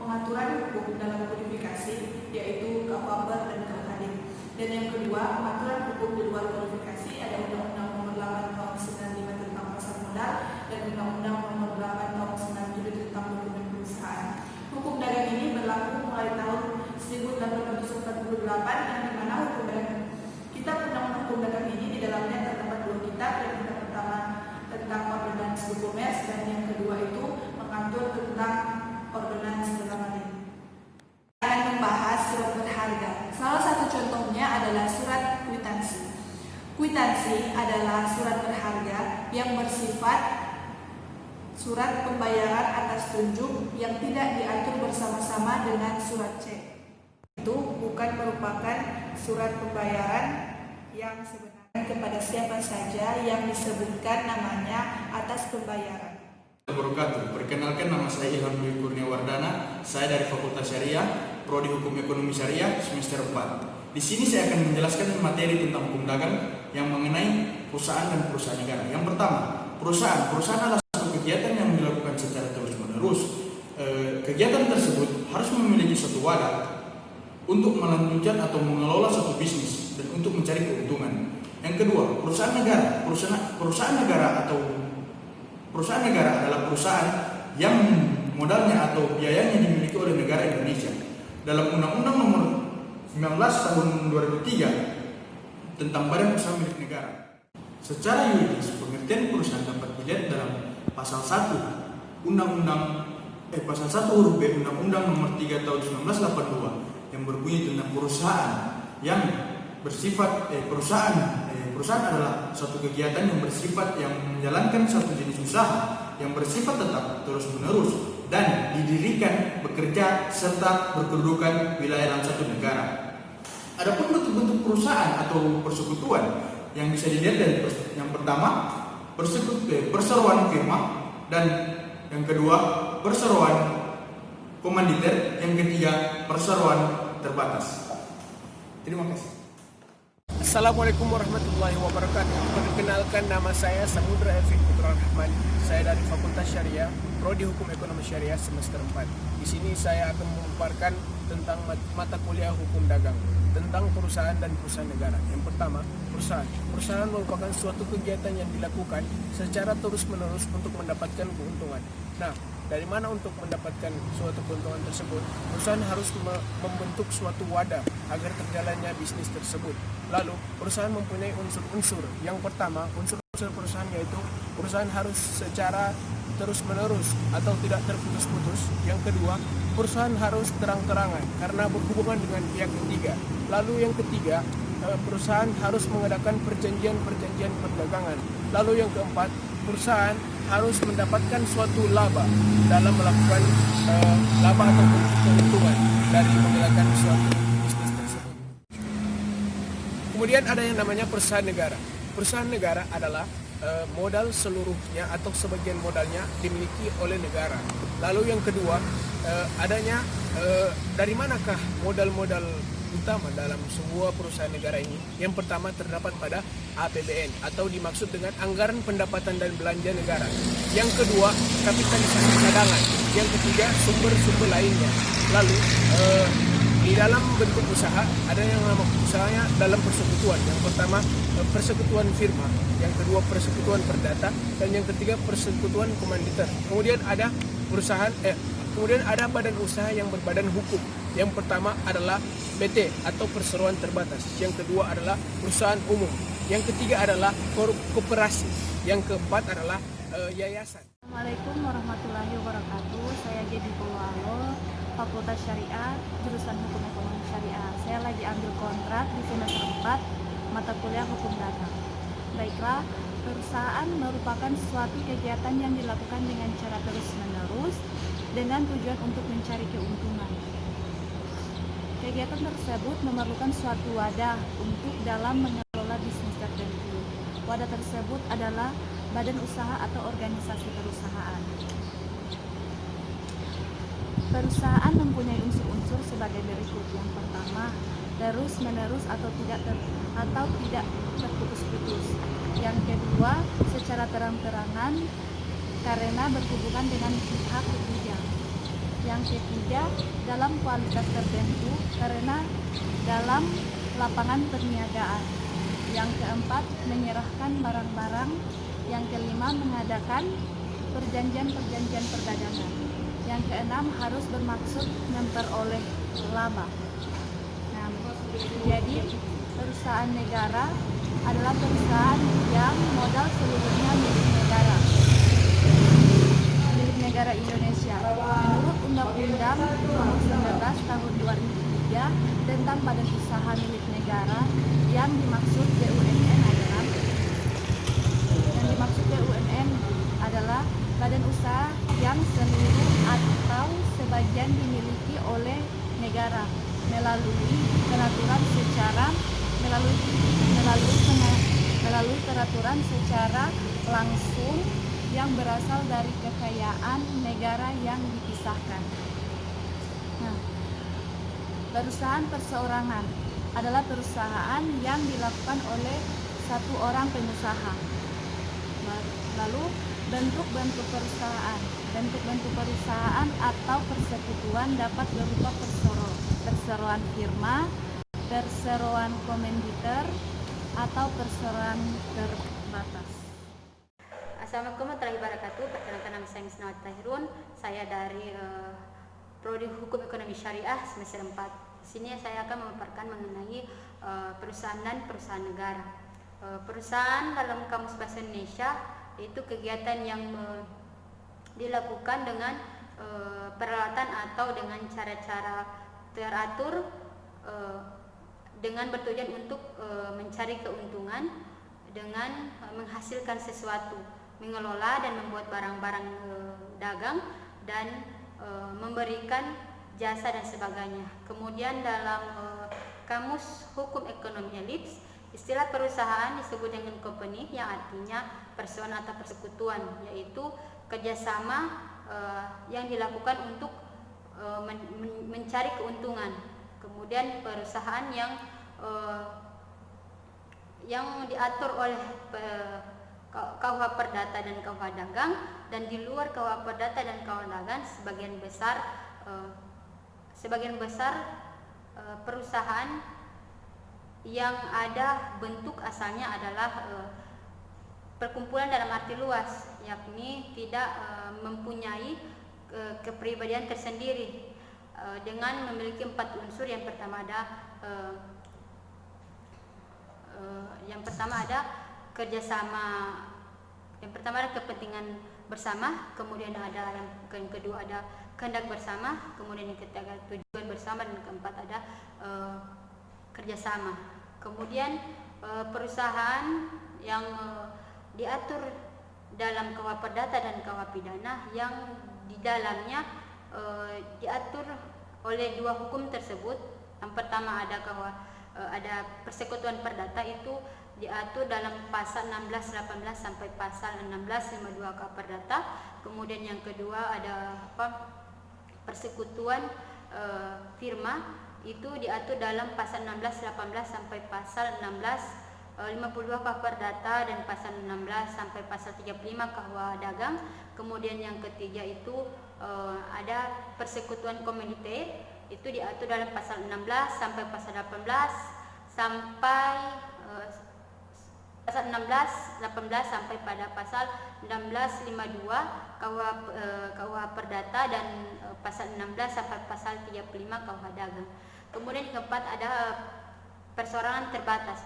pengaturan hukum dalam kodifikasi, yaitu KUHP dan KUHD. Dan yang kedua, pengaturan hukum di luar kodifikasi, ada Undang-Undang Nomor 8 Tahun 95 tentang pasar modal dan Undang-Undang Nomor 8 Tahun 97 tentang dokumen perusahaan. Hukum dagang ini berlaku mulai tahun 1848, yang dimana hukum dagang kitab undang-undang hukum dagang ini di dalamnya terdapat dua kitab. Yang kitab pertama tentang ordonans de commerce dan yang kedua itu mengatur tentang ordonans de la marine. Akan membahas surat berharga. Salah satu contohnya adalah surat kwitansi. Kwitansi adalah surat berharga yang bersifat surat pembayaran atas tunjuk yang tidak diatur bersama-sama dengan surat cek. Itu bukan merupakan surat pembayaran yang sebenarnya kepada siapa saja yang disebutkan namanya atas pembayaran. Perkenalkan, nama saya Ilham Dwi Kurniawardana. Saya dari Fakultas Syariah, Prodi Hukum Ekonomi Syariah semester 4. Di sini saya akan menjelaskan materi tentang hukum dagang yang mengenai perusahaan dan perusahaan negara. Yang pertama, perusahaan adalah satu kegiatan yang dilakukan secara terus-menerus. Kegiatan tersebut harus memiliki suatu wadah untuk melanjutkan atau mengelola suatu bisnis dan untuk mencari keuntungan. Yang kedua, perusahaan negara. Perusahaan negara adalah perusahaan yang modalnya atau biayanya dimiliki oleh negara Indonesia. Dalam Undang-Undang Nomor 19 Tahun 2003 tentang Badan Usaha Milik Negara. Secara yuridis, pengertian perusahaan dapat dilihat dalam pasal 1 pasal 1 huruf B Undang-Undang Nomor 3 Tahun 1982 yang berbunyi tentang perusahaan yang bersifat perusahaan adalah suatu kegiatan yang bersifat yang menjalankan suatu jenis usaha yang bersifat tetap terus-menerus dan didirikan, bekerja serta berkedudukan wilayah dalam satu negara. Adapun bentuk-bentuk perusahaan atau persekutuan yang bisa dilihat dari yang pertama perseroan firma, dan yang kedua perseroan komanditer, yang ketiga perseroan terbatas. Terima kasih. Assalamualaikum warahmatullahi wabarakatuh. Perkenalkan, nama saya Samudra Efik Putra Rahman. Saya dari Fakultas Syariah, Prodi Hukum Ekonomi Syariah semester 4. Di sini saya akan memaparkan tentang mata kuliah hukum dagang, tentang perusahaan dan perusahaan negara. Yang pertama, perusahaan. Perusahaan merupakan suatu kegiatan yang dilakukan secara terus-menerus untuk mendapatkan keuntungan. Nah, dari mana untuk mendapatkan suatu keuntungan tersebut? Perusahaan harus membentuk suatu wadah agar terjalannya bisnis tersebut. Lalu, perusahaan mempunyai unsur-unsur. Yang pertama, unsur-unsur perusahaan yaitu perusahaan harus secara terus-menerus atau tidak terputus-putus. Yang kedua, perusahaan harus terang-terangan karena berhubungan dengan pihak ketiga. Lalu yang ketiga, perusahaan harus mengadakan perjanjian-perjanjian perdagangan. Lalu yang keempat, perusahaan harus mendapatkan suatu laba dalam melakukan laba atau keuntungan dari menggunakan suatu bisnis tersebut. Kemudian ada yang namanya perusahaan negara. Perusahaan negara adalah modal seluruhnya atau sebagian modalnya dimiliki oleh negara. Lalu yang kedua, adanya dari manakah modal-modal utama dalam sebuah perusahaan negara ini? Yang pertama terdapat pada APBN atau dimaksud dengan anggaran pendapatan dan belanja negara. Yang kedua, kapitalisasi cadangan. Yang ketiga, sumber-sumber lainnya. Lalu di dalam bentuk usaha ada yang nama usahanya dalam persekutuan. Yang pertama persekutuan firma, yang kedua persekutuan perdata, dan yang ketiga persekutuan komanditer. Kemudian ada kemudian ada badan usaha yang berbadan hukum. Yang pertama adalah PT atau perseroan terbatas. Yang kedua adalah perusahaan umum. Yang ketiga adalah koperasi. Yang keempat adalah yayasan. Assalamualaikum warahmatullahi wabarakatuh. Saya Gedi Purwalo, Fakultas Syariah, jurusan Hukum Ekonomi Syariah. Saya lagi ambil kontrak di semester 4, mata kuliah Hukum Dagang. Baiklah, perusahaan merupakan suatu kegiatan yang dilakukan dengan cara terus-menerus dengan tujuan untuk mencari keuntungan. Kegiatan tersebut memerlukan suatu wadah untuk dalam mengelola bisnis tertentu. Wadah tersebut adalah badan usaha atau organisasi perusahaan. Perusahaan mempunyai unsur-unsur sebagai berikut. Yang pertama, terus-menerus atau tidak terputus-putus. Yang kedua, secara terang-terangan karena berhubungan dengan pihak ketiga. Yang ketiga, dalam kualitas tertentu karena dalam lapangan perniagaan. Yang keempat, menyerahkan barang-barang. Yang kelima, mengadakan perjanjian-perjanjian perdagangan. Yang keenam, harus bermaksud memperoleh laba. Nah, jadi perusahaan negara adalah perusahaan yang modal seluruhnya milik negara Indonesia. Menurut Undang-Undang Nomor 19 Tahun 2003 tentang Badan Usaha milik Negara, yang dimaksud BUMN adalah badan usaha yang seluruh atau sebagian dimiliki oleh negara melalui peraturan secara langsung yang berasal dari kekayaan negara yang dipisahkan. Nah, perusahaan perseorangan adalah perusahaan yang dilakukan oleh satu orang pengusaha. Lalu bentuk-bentuk perusahaan atau persekutuan dapat berupa perseroan firma, perseroan komanditer, atau perseroan terbatas. Assalamualaikum warahmatullahi wabarakatuh. Perkenalkan, nama saya Misnawati Tahirun. Saya dari Prodi Hukum Ekonomi Syariah semester 4. Di sini saya akan memaparkan mengenai perusahaan dan perusahaan negara. Perusahaan dalam Kamus Bahasa Indonesia itu kegiatan yang dilakukan dengan peralatan atau dengan cara-cara teratur dengan bertujuan untuk mencari keuntungan dengan menghasilkan sesuatu, mengelola dan membuat barang-barang dagang dan memberikan jasa dan sebagainya. Kemudian dalam Kamus Hukum Ekonomi Elips, istilah perusahaan disebut dengan company, yang artinya perseroan atau persekutuan, yaitu kerjasama yang dilakukan untuk mencari keuntungan. Kemudian perusahaan yang diatur oleh KUH Perdata dan KUH Dagang, dan di luar KUH Perdata dan KUH Dagang sebagian besar perusahaan yang ada bentuk asalnya adalah perkumpulan dalam arti luas, yakni tidak mempunyai kepribadian tersendiri dengan memiliki 4 unsur. Yang pertama ada kerjasama, yang pertama ada kepentingan bersama, kemudian ada yang kedua ada kehendak bersama, kemudian yang ketiga tujuan bersama, dan keempat ada kerjasama. Kemudian perusahaan yang diatur dalam KUH Perdata dan KUH Pidana, yang di dalamnya diatur oleh 2 hukum tersebut. Yang pertama ada persekutuan perdata, itu diatur dalam pasal 16-18 sampai pasal 16-52 KUH Perdata. Kemudian yang kedua ada persekutuan firma, itu diatur dalam pasal 16-18 sampai pasal 16-52 KUH Perdata dan pasal 16 sampai pasal 35 KUH Dagang. Kemudian yang ketiga itu ada persekutuan komanditer, itu diatur dalam pasal 16 sampai pasal 18 sampai pasal 16-18 sampai pada pasal 16-52 KUH Perdata dan pasal 16 sampai pasal 35 KUH Dagang. Kemudian yang keempat ada perseroan terbatas.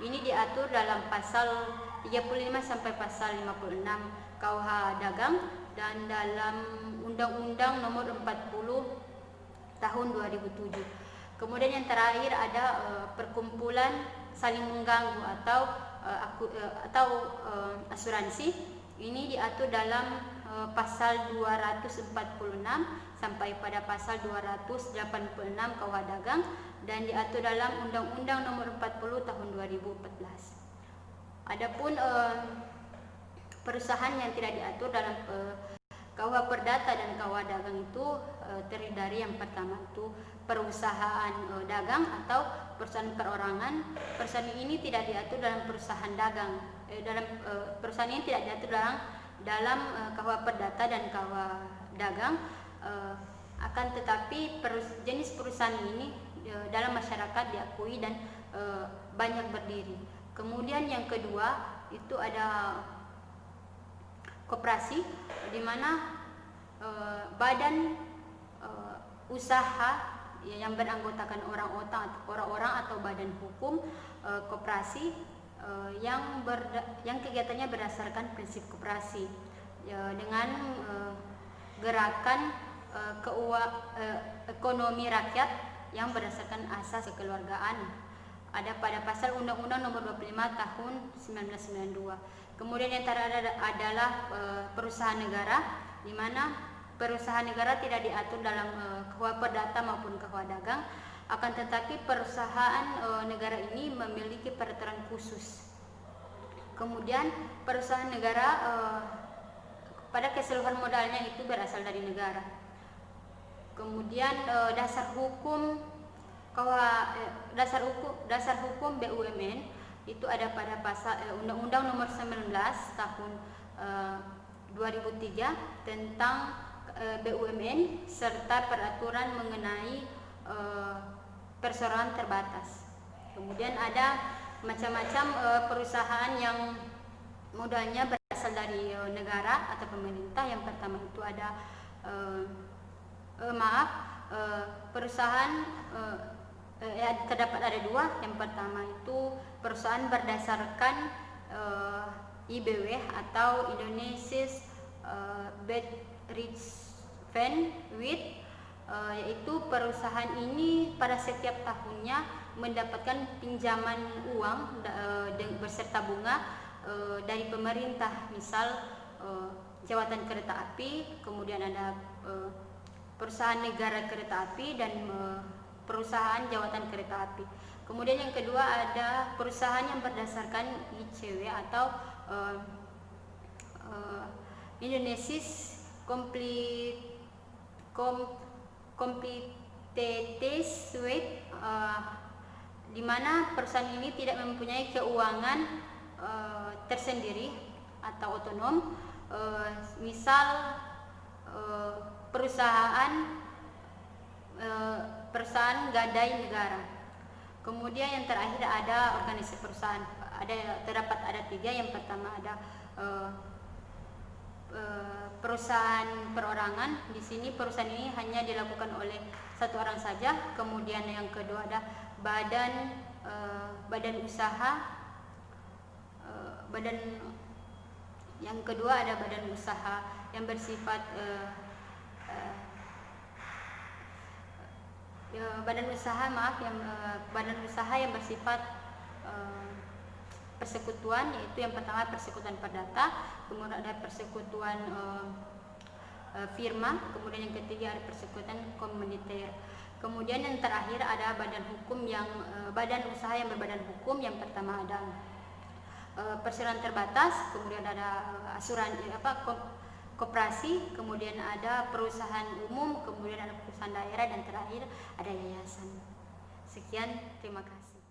Ini diatur dalam pasal 35 sampai pasal 56 KUH Dagang dan dalam Undang-Undang Nomor 40 Tahun 2007. Kemudian yang terakhir ada perkumpulan saling mengganggu atau asuransi. Ini diatur dalam pasal 246 sampai pada pasal 286 KUH Dagang dan diatur dalam Undang-Undang Nomor 40 Tahun 2014. Adapun perusahaan yang tidak diatur dalam KUH Perdata dan KUH Dagang itu terdiri dari yang pertama itu perusahaan dagang atau perusahaan perorangan. Perusahaan ini tidak diatur dalam perusahaan dagang. Perusahaan ini tidak diatur dalam dalam KUH Perdata dan KUH Dagang. Akan tetapi jenis perusahaan ini dalam masyarakat diakui dan banyak berdiri. Kemudian yang kedua itu ada koperasi, di mana badan usaha yang beranggotakan orang-orang atau badan hukum koperasi yang kegiatannya berdasarkan prinsip koperasi dengan gerakan ekonomi rakyat yang berdasarkan asas kekeluargaan. Ada pada pasal Undang-Undang Nomor 25 Tahun 1992. Kemudian yang terakhir adalah perusahaan negara, di mana perusahaan negara tidak diatur dalam KUH Perdata maupun KUH Dagang. Akan tetapi perusahaan negara ini memiliki peraturan khusus. Kemudian perusahaan negara pada keseluruhan modalnya itu berasal dari negara. Kemudian dasar hukum BUMN itu ada pada pasal Undang-Undang Nomor 19 Tahun 2003 tentang BUMN serta peraturan mengenai perseroan terbatas. Kemudian ada macam-macam perusahaan yang modalnya berasal dari negara atau pemerintah. Yang pertama itu ada perusahaan terdapat ada dua. Yang pertama itu perusahaan berdasarkan IBW atau Indonesia Betriebsverband, yaitu perusahaan ini pada setiap tahunnya mendapatkan pinjaman uang beserta bunga dari pemerintah, misal jawatan kereta api, kemudian ada perusahaan negara kereta api dan perusahaan jawatan kereta api. Kemudian yang kedua ada perusahaan yang berdasarkan ICW atau Indonesia Competitive Suite, di mana perusahaan ini tidak mempunyai keuangan tersendiri atau otonom, misal perusahaan gadai negara. Kemudian yang terakhir ada organisasi perusahaan. Terdapat tiga. Yang pertama ada perusahaan perorangan. Di sini perusahaan ini hanya dilakukan oleh satu orang saja. Kemudian yang kedua ada badan usaha. Yang kedua ada badan usaha yang bersifat badan usaha yang bersifat persekutuan, yaitu yang pertama persekutuan perdata, kemudian ada persekutuan firma, kemudian yang ketiga ada persekutuan komuniter. Kemudian yang terakhir ada badan usaha yang berbadan hukum. Yang pertama ada perseroan terbatas, kemudian ada koperasi, kemudian ada perusahaan umum, kemudian ada perusahaan daerah, dan terakhir ada yayasan. Sekian, terima kasih.